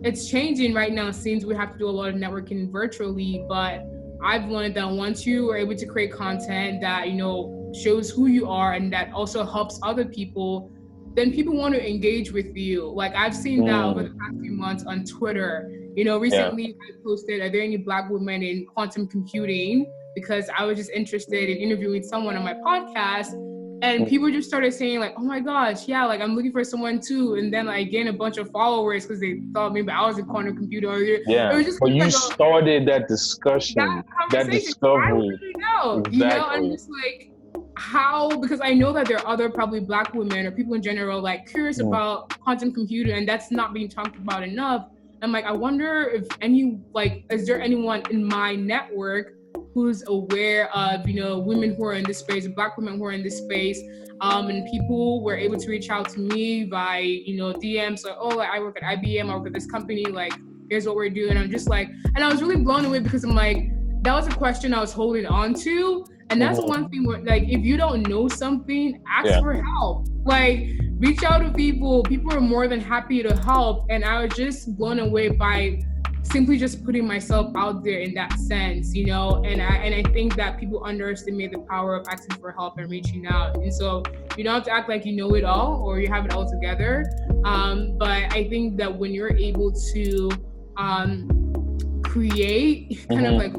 it's changing right now since we have to do a lot of networking virtually, but I've learned that once you are able to create content that, shows who you are and that also helps other people, then people want to engage with you. Like I've seen that over the past few months on Twitter. Recently I posted, are there any Black women in quantum computing? Because I was just interested in interviewing someone on my podcast. And people just started saying like, oh my gosh, yeah, like I'm looking for someone too. And then I gained a bunch of followers because they thought maybe I was a quantum computer. It was just But you like started that discussion, that discovery. Exactly. I'm just like, how, because I know that there are other probably Black women or people in general like curious about quantum computing, and that's not being talked about enough. I'm like, I wonder if is there anyone in my network who's aware of, women who are in this space, Black women who are in this space, and people were able to reach out to me by, DMs, like, oh, I work at IBM, I work at this company, like, here's what we're doing. I'm just like, and I was really blown away because I'm like, that was a question I was holding on to. And that's one thing where, like, if you don't know something, ask for help. Like, reach out to people. People are more than happy to help. And I was just blown away by simply just putting myself out there in that sense, and I think that people underestimate the power of asking for help and reaching out. And so you don't have to act like you know it all or you have it all together. But I think that when you're able to create kind of like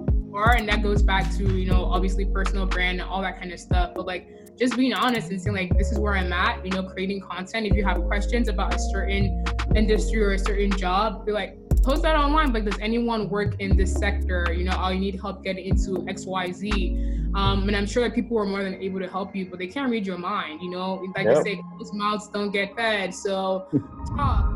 and that goes back to, obviously personal brand and all that kind of stuff, but like just being honest and saying like, this is where I'm at, creating content. If you have questions about a certain industry or a certain job, be like, post that online. Like, does anyone work in this sector? I need help getting into XYZ. And I'm sure that people are more than able to help you, but they can't read your mind, like you say, closed mouths don't get fed. So talk,